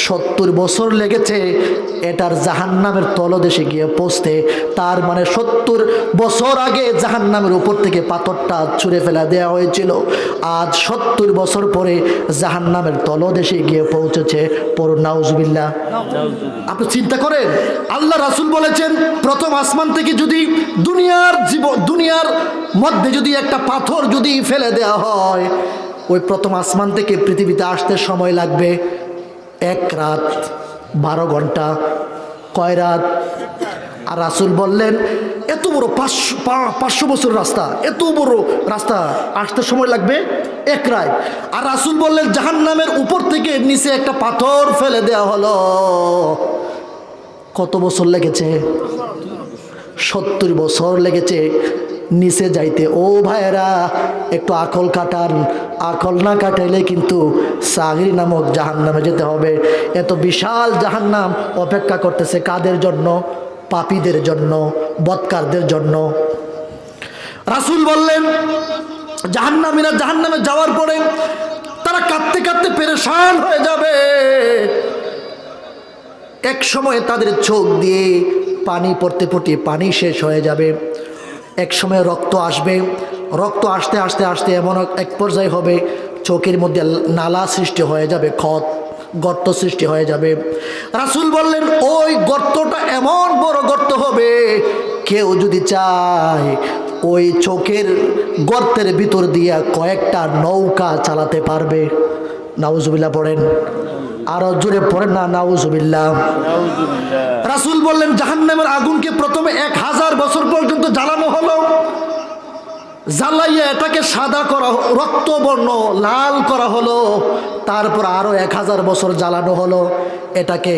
Speaker 1: 70 বছর লেগেছে এটার জাহান্নামের তলদেশে গিয়ে পৌঁছতে। তার মানে 70 বছর আগে জাহান্নামের উপর থেকে পাথরটা ছুঁড়ে ফেলা দেওয়া হয়েছিল। আজ 70 বছর পরে জাহান্নামের তলদেশে গিয়ে পৌঁছেছে। পড়ুন নাউজুবিল্লাহ। আপনি চিন্তা করেন, আল্লাহ রাসূল বলেছেন প্রথম আসমান থেকে যদি দুনিয়ার মধ্যে যদি একটা পাথর যদি ফেলে দেওয়া হয়, ওই প্রথম আসমান থেকে পৃথিবীতে আসতে সময় লাগবে 1 রাত 12 ঘন্টা। কয় রাত? আর রাসূল বললেন এত বড় 500 বছর রাস্তা, এত বড় রাস্তা আসতে সময় লাগবে 1 রাত। আর রাসূল বললেন জাহান্নামের উপর থেকে নিচে একটা পাথর ফেলে দেওয়া হলো, কত বছর লেগেছে? 70 বছর লেগেছে নিচে যাইতে। ও ভাইয়েরা, একটু আকল কাটান, আকল না কাটাইলে কিন্তু সাগির নামক জাহান্নামে যেতে হবে। এত বিশাল জাহান্নাম অপেক্ষা করতেছে কাদের জন্য? পাপীদের জন্য, বদকারদের জন্য। রাসূল বললেন জাহান্নামীরা জাহান্নামে যাওয়ার পরে তারা কাঁদতে কাঁদতে পেরেশান হয়ে যাবে। এক সময় তাদের চোখ দিয়ে পানি পড়তে পড়তে পানি শেষ হয়ে যাবে। এক সময় রক্ত আসবে, রক্ত আসতে আসতে আসতে এমন এক পর্যায়ে হবে চোখের মধ্যে নালা সৃষ্টি হয়ে যাবে, গর্ত সৃষ্টি হয়ে যাবে। রাসূল বললেন ওই গর্তটা এমন বড় গর্ত হবে, কেউ যদি চায় ওই চোখের গর্তের ভিতর দিয়ে কয়েকটা নৌকা চালাতে পারবে। নাউজুবিল্লাহ পড়েন, আরো জোরে পড়েন না নাউজুবিল্লাহ। রাসূল বললেন জাহান্নামের আগুনকে প্রথমে 1000 বছর পর্যন্ত জ্বালানো হলো, জ্বালাইয়া এটাকে সাদা করা, রক্তবর্ণ লাল করা হলো। তারপর আরো 1000 বছর জ্বালানো হলো, এটাকে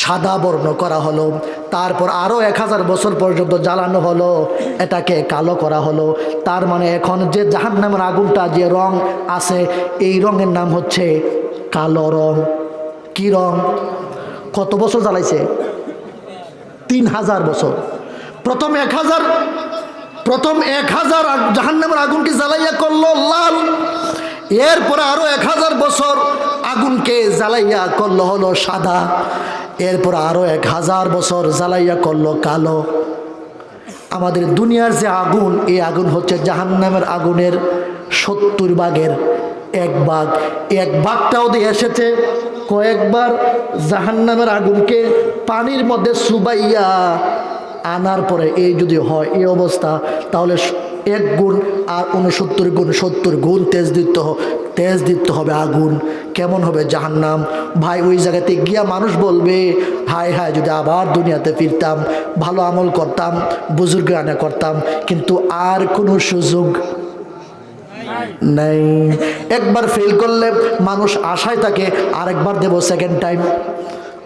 Speaker 1: সাদা বর্ণ করা হলো। তারপর আরো 1000 বছর পর্যন্ত জ্বালানো হলো, এটাকে কালো করা হলো। তার মানে এখন যে জাহান্নামের আগুনটা যে রং আছে, এই রঙের নাম হচ্ছে কালো রং। কি রং? কত বছর জ্বালাইছে? 3000 বছর। প্রথম 1000 জাহান্নামের আগুনকে জ্বালাইয়া করলো লাল, এরপরে আরো 1000 বছর আগুনকে জ্বালাইয়া করলো হলো সাদা, এরপর আরো 1000 বছর জ্বালাইয়া করলো কালো। আমাদের দুনিয়ার যে আগুন, এই আগুন হচ্ছে জাহান্নামের আগুনের 70 ভাগের 1 ভাগ। 1 ভাগটাও দিয়ে এসেছে কয়েকবার জাহান্নামের আগুনকে পানির মধ্যে চুবাইয়া আনার পরে এই যদি হয় এই অবস্থা, তাহলে 1 গুণ আর 69 গুণ 70 গুণ তেজ দিতে হবে আগুন। কেমন হবে জাহান্নাম ভাই? ওই জায়গাতে গিয়া মানুষ বলবে হায় হায়, যদি আবার দুনিয়াতে ফিরতাম, ভালো আমল করতাম, বুজুর্গ আনা করতাম, কিন্তু আর কোনো সুযোগ নাই। একবার ফেল করলে মানুষ আশায় থাকে আরেকবার দেব, সেকেন্ড টাইম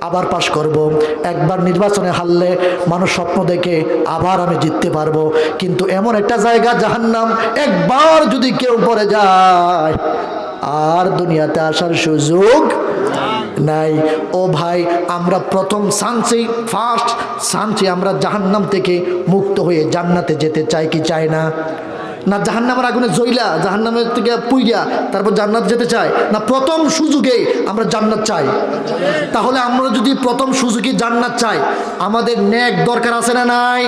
Speaker 1: আবার পাশ করব। একবার নির্বাচনে হারলে মানুষ স্বপ্ন দেখে আবার আমি জিততে পারবো। কিন্তু এমন একটা জায়গা জাহান্নাম, একবার যদি কেউ পড়ে যায় আর দুনিয়াতে আসার সুযোগ নাই। ও ভাই, আমরা প্রথম ফার্স্ট চান্সে আমরা জাহান্নাম থেকে মুক্ত হয়ে জান্নাতে যেতে চাই কি চাই না? না জাহান্নামের আগুনে জ্বইলা জাহান্নামের থেকে পুইয়া তারপর জান্নাত যেতে চাই? না প্রথম সুযোগে আমরা জান্নাত চাই? তাহলে আমরা যদি প্রথম সুযোগে জান্নাত চাই, আমাদের নেক দরকার আছে না নাই?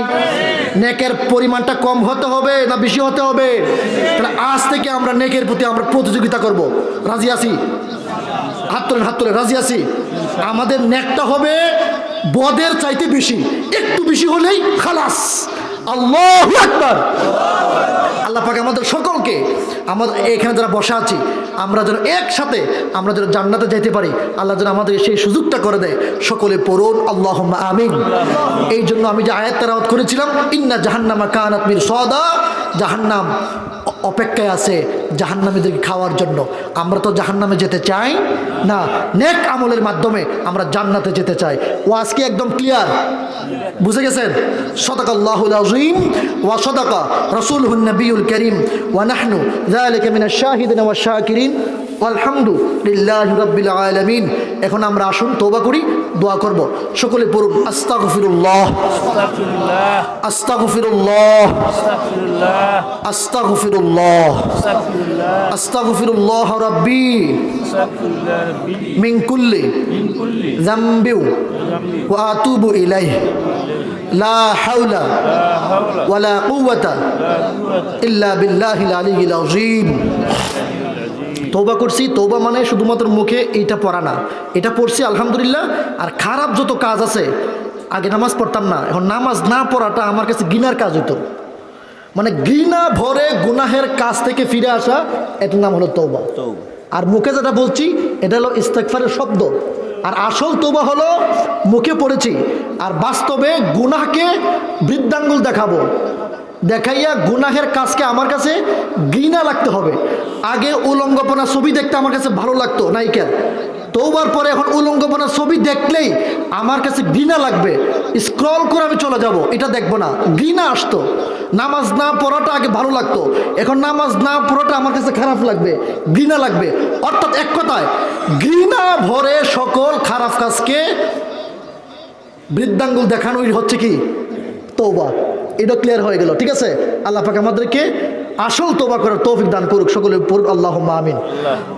Speaker 1: নেকের পরিমাণটা কম হতে হবে না বেশি হতে হবে? তাহলে আজ থেকে আমরা নেকের প্রতি আমরা প্রতিযোগিতা করব। রাজি আছি? হাত তোলে, রাজি আছি? আমাদের নেকটা হবে বদের চাইতে বেশি, একটু বেশি হলেই খালাস। আল্লাহু আকবার। আল্লাহ পাক আমাদের সকলকে, আমাদের এখানে যারা বসা আছি, আমরা যেন একসাথে আমরা যেন জান্নাতে যেতে পারি, আল্লাহ যেন আমাদের সেই সুযোগটা করে দেয়। সকলে পড়ুন আল্লাহুম্মা আমিন। এই জন্য আমি যে আয়াত তেলাওয়াত করেছিলাম, ইন্না জাহান্নামা কানাত মিরসাদা, জাহান্নাম অপেক্ষায় আছে জাহান্নামীদেরকে খাওয়ার জন্য। আমরা তো জাহান্নামে যেতে চাই না, নেক আমলের মাধ্যমে আমরা জান্নাতে যেতে চাই। ও আজকে একদম ক্লিয়ার, বুঝে গেছেন? সাদাকাল্লাহুল আযীম ওয়া সাদাকা রাসূলুহুন নবিয়ুল কারীম ওয়া নাহনু যালিকা মিনাশ শাহিদিন ওয়াশ শাকিরিন আলহামদুলিল্লাহি রাব্বিল আলামিন। এখন আমরা আসুন তওবা করি, দোয়া করব। সকলে পড়ুন আস্তাগফিরুল্লাহ, আস্তাগফিরুল্লাহ, আস্তাগফিরুল্লাহ, আস্তাগফিরুল্লাহ রাব্বি মিন কুল্লি যামবি ওয়া আতুবু ইলাইহি লা হাওলা ওয়ালা কুওয়াতা ইল্লা বিল্লাহিল আলিয়্যিল আযীম। তওবা করছি, তওবা মানে শুধুমাত্র মুখে এইটা পড়া না, এটা পড়ছি আলহামদুলিল্লাহ। আর খারাপ যত কাজ আছে, আগে নামাজ পড়তাম না, এখন নামাজ না পড়াটা আমার কাছে ঘৃণার কাজ হতো। মানে ঘৃণা ভরে গুনাহের কাজ থেকে ফিরে আসা, এটার নাম হলো তওবা। আর মুখে যেটা বলছি এটা হলো ইস্তেগফারের শব্দ। আর আসল তওবা হলো মুখে পড়েছি, আর বাস্তবে গুনাহকে বৃদ্ধাঙ্গুল দেখাবো, দেখাইয়া গুনাহের কাজকে আমার কাছে ঘৃণা লাগতে হবে। আগে উলঙ্গপনা ছবি দেখতে আমার কাছে ভালো লাগতো নায়িকার, তওবার পরে এখন উলঙ্গপনা ছবি দেখলেই আমার কাছে ঘৃণা লাগবে, স্ক্রল করে আমি চলে যাব, এটা দেখবো না, ঘৃণা আসতো। নামাজ না পড়াটা আগে ভালো লাগতো, এখন নামাজ না পড়াটা আমার কাছে খারাপ লাগবে, ঘৃণা লাগবে। অর্থাৎ এক কথায় ঘৃণা ভরে সকল খারাপ কাজকে বৃদ্ধাঙ্গুল দেখানোই হচ্ছে কি তওবা। এটা ক্লিয়ার হয়ে গেল, ঠিক আছে? আল্লাহ পাক আমাদেরকে আসল তওবা করার তৌফিক দান করুক। সকলে পড়ুন আল্লাহুম্মা আমিন,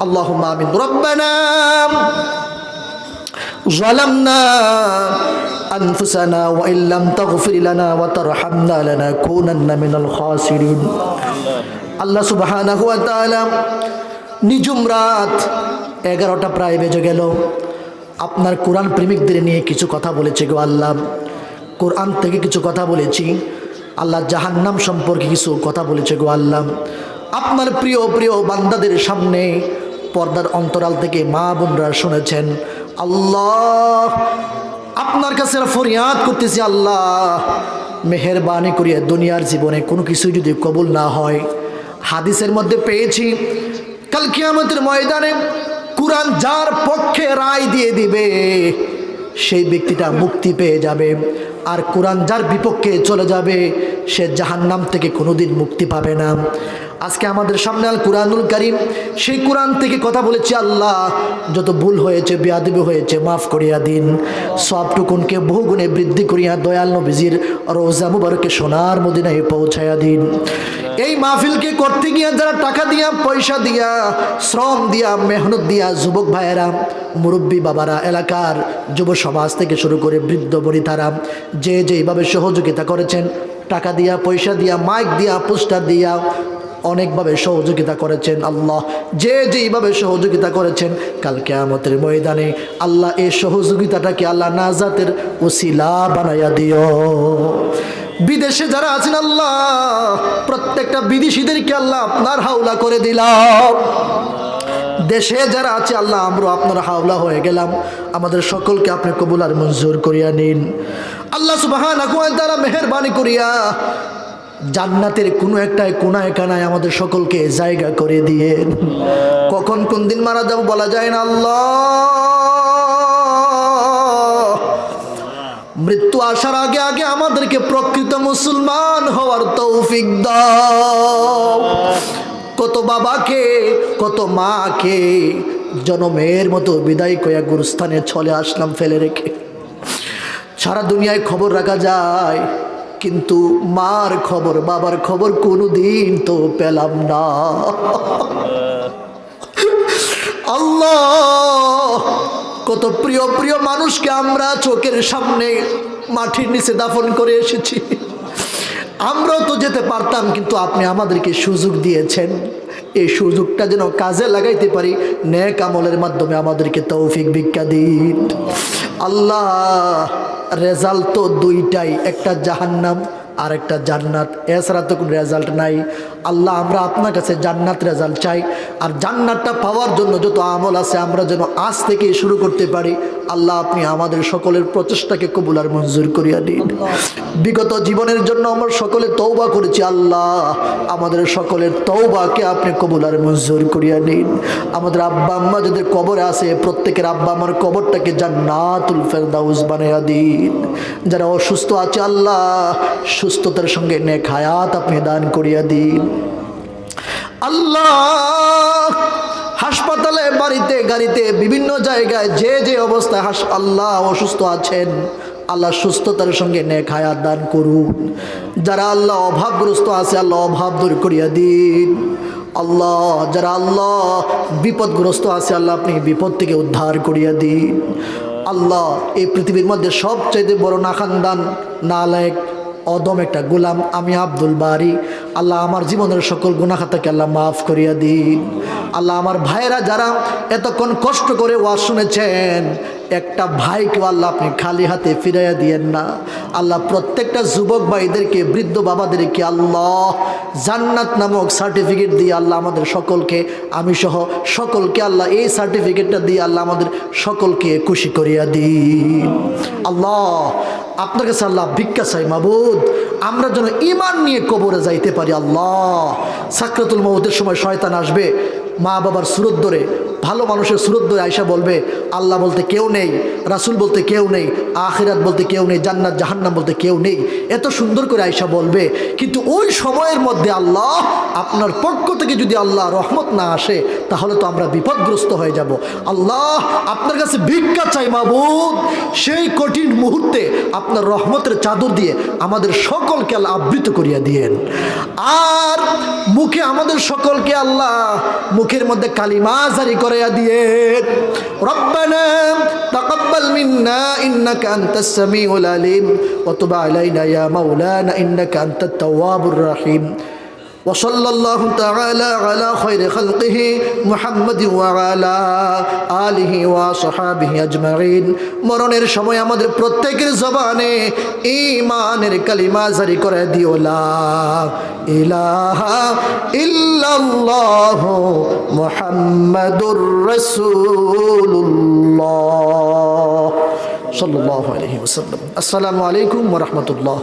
Speaker 1: আল্লাহুম্মা আমিন। রব্বানা যালামনা আনফুসানা ওয়া ইল্লাম তাগফির লানা ওয়া তারহামনা লানাকুনান্না মিনাল খাসিরিন। আল্লাহ সুবহানাহু ওয়া তাআলা নিঝুম রাত 11টা প্রায় বেজে গেল, আপনার কোরআন প্রেমিকদের নিয়ে কিছু কথা বলেছে গো আল্লাহ। কোরআন থেকে কিছু কথা বলেছি আল্লাহ, জাহান্নাম সম্পর্কে কিছু কথা বলেছে গো আল্লাহ। আপনার প্রিয় প্রিয় বান্দাদের সামনে পর্দার অন্তরাল থেকে মা বোনরা শুনেছেন। আল্লাহ আপনার কাছে ফরিয়াদ করতেছি, আল্লাহ মেহেরবানি করিয়া দুনিয়ার জীবনে কোনো কিছু যদি কবুল না হয়, হাদিসের মধ্যে পেয়েছি কাল কিয়ামতের ময়দানে কোরআন যার পক্ষে রায় দিয়ে দিবে সেই ব্যক্তিটা মুক্তি পেয়ে যাবে, আর কোরআন যার বিপক্ষে চলে যাবে সে জাহান্নাম থেকে কোনোদিন মুক্তি পাবে না। আজকে আমাদের সামনে আল কুরআনুল কারীম, সেই কোরআন থেকে কথা বলেছি আল্লাহ, যত ভুল হয়েছে বেয়াদবি হয়েছে মাফ করিয়া দিন, সবটুকুনকে বহুগুণে বৃদ্ধি করিয়া দয়াল নবীজির রওজা মুবারকে সোনার মদিনায় পৌঁছায়া দিন। এই মাহফিলকে করতে গিয়া যারা টাকা দিয়া, পয়সা দিয়া, শ্রম দিয়া, মেহনত দিয়া, যুবক ভাইয়েরা, মুরব্বী বাবারা, এলাকার যুব সমাজ থেকে শুরু করে বৃদ্ধ বনিতারা যে যেইভাবে সহযোগিতা করেছেন, টাকা দিয়া, পয়সা দিয়া, মাইক দিয়া, পোস্টার দিয়া, অনেকভাবে সহযোগিতা করেছেন আল্লাহ, যে যেইভাবে সহযোগিতা করেছেন, কাল কিয়ামতের ময়দানে আল্লাহ এই সহযোগিতাটাকে আল্লাহ নাজাতের ওসিলা বানাইয়া দিও। বিদেশে যারা আছেন আল্লাহ, প্রত্যেকটা বিদেশিদেরকে আল্লাহ আপনার হাওলা করে দিলাম। দেশে যারা আছে আল্লাহ, আমরা আপনার হাওলা হয়ে গেলাম, আমাদের সকলকে আপনি কবুল আর মঞ্জুর করিয়া নিন। আল্লাহ সুবহানাহু ওয়া তাআলা মেহেরবানি করিয়া জান্নাতের কোনো একটা কোনায় কানায় আমাদের সকলকে জায়গা করে দিয়ে, কখন কোন দিন মারা যাব বলা যায় না আল্লাহ, মৃত্যু আসার আগে আগে আমাদেরকে প্রকৃত মুসলমান হওয়ার তৌফিক দাও। কত বাবাকে, কত মাকে জনমের মতো বিদায় কয়া গুরুস্থানে চলে আসলাম ফেলে রেখে। সারা দুনিয়ায় খবর রাখা যায়, কিন্তু মার খবর, বাবার খবর কোনোদিন তো পেলাম না। আল্লাহ, কত প্রিয় প্রিয় মানুষকে আমরা চোখের সামনে মাটির নিচে দাফন করে এসেছি। আমরাও তো যেতে পারতাম, কিন্তু আপনি আমাদেরকে সুযোগ দিয়েছেন। এই সুযোগটা যেন কাজে লাগাইতে পারি, নেক আমলের মাধ্যমে আমাদেরকে তৌফিক ভিক্ষা দিন। আল্লাহ, রেজাল্ট তো দুইটাই, একটা জাহান্নাম আর একটা জান্নাত, এছাড়া তো কোনো রেজাল্ট নাই। আল্লাহ, আমরা আপনার কাছে জান্নাত রেজাল্ট চাই, আর জান্নাতটা পাওয়ার জন্য যত আমল আছে আমরা যেন আজ থেকে শুরু করতে পারি। আল্লাহ, আপনি আমাদের সকলের প্রচেষ্টাকে কবুল আর মঞ্জুর করিয়া দিন। বিগত জীবনের জন্য আমরা সকলে তওবা করেছি, আল্লাহ আমাদের সকলের তওবাকে আপনি কবুল আর মঞ্জুর করিয়া নিন। আমাদের আব্বা আম্মা যাদের কবরে আছে, প্রত্যেকের আব্বা আমার কবরটাকে জান্নাতুল ফেরদাউস বানাইয়া দিন। যারা অসুস্থ আছে, আল্লাহ সুস্থতার সঙ্গে নেক হায়াত আপনি দান করিয়া দিন। আল্লাহ, হাসপাতালে, বাড়িতে, গাড়িতে, বিভিন্ন জায়গায় যে যে অবস্থায় আল্লাহ অসুস্থ আছেন, আল্লাহ সুস্থতার সঙ্গে নেক হায়াত দান করুন। যারা আল্লাহ অভাবগ্রস্ত আছে, আল্লাহ অভাব দূর করিয়া দিন। আল্লাহ, যারা আল্লাহ বিপদগ্রস্ত আছে, আল্লাহ আপনি বিপদ থেকে উদ্ধার করিয়া দিন। আল্লাহ, এই পৃথিবীর মধ্যে সবচাইতে বড় নাখানদান, নালায়েক, অদম একটা গোলাম আমি আব্দুল বারি। আল্লাহ, আমার জীবনের সকল গুনাহ খাতাকে আল্লাহ মাফ করিয়া দিন। আল্লাহ, আমার ভাইয়েরা যারা এতক্ষণ কষ্ট করে ওয়াজ শুনেছেন, একটা ভাইকেও আল্লাহ আপনি খালি হাতে ফিরাইয়া দিয়েন না। আল্লাহ, প্রত্যেকটা যুবক ভাইদেরকে, বৃদ্ধ বাবাদেরকে আল্লাহ জান্নাত নামক সার্টিফিকেট দিয়ে আল্লাহ আমাদের সকলকে, আমি সহ সকলকে আল্লাহ এই সার্টিফিকেটটা দিয়ে আল্লাহ আমাদের সকলকে খুশি করিয়া দিন। আল্লাহ, আপনার কাছে আল্লাহ ভিক্ষা চাই মাবুদ, আমরা যেন ঈমান নিয়ে কবরে যাইতে পারি। আল্লাহ, সাকরাতুল মউতের সময় শয়তান আসবে, মা বাবার সুরত ধরে, ভালো মানুষের সুরত ধরে আয়সা বলবে আল্লাহ বলতে কেউ নেই, রাসূল বলতে কেউ নেই, আখিরাত বলতে কেউ নেই, জান্নাত জাহান্নাম বলতে কেউ নেই, এত সুন্দর করে আয়সা বলবে। কিন্তু ওই সময়ের মধ্যে আল্লাহ আপনার পক্ষ থেকে যদি আল্লাহ রহমত না আসে, তাহলে তো আমরা বিপদগ্রস্ত হয়ে যাব। আল্লাহ, আপনার কাছে ভিক্ষা চাই মাবুদ, সেই কঠিন মুহূর্তে আপনার রহমতের চাদর দিয়ে আমাদের সকলকে আল্লাহ আবৃত করিয়া দিয়েন। আর মুখে আমাদের সকলকে আল্লাহ মুখের মধ্যে কালিমা জারি করাইয়া দিয়েন। রব্বানা তাকাব্বাল মিন্না ইন্নাকা আনতাস সামিউল আলিম ওয়া তুব আলাইনা ইয়া মাওলানা ইন্নাকা আনতাত তাওয়াবুর রহিম। وصلى الله تعالى على خير خلقه محمد وعلى آله وصحابه أجمعين। মরণের সময় আমাদের প্রত্যেকের জবানে ঈমানের কালিমা জারি করে দিও, লা ইলাহা ইল্লাল্লাহ মুহাম্মাদুর রাসূলুল্লাহ সাল্লাল্লাহু আলাইহি ওয়াসাল্লাম। আসসালামু আলাইকুম ওয়া রাহমাতুল্লাহ।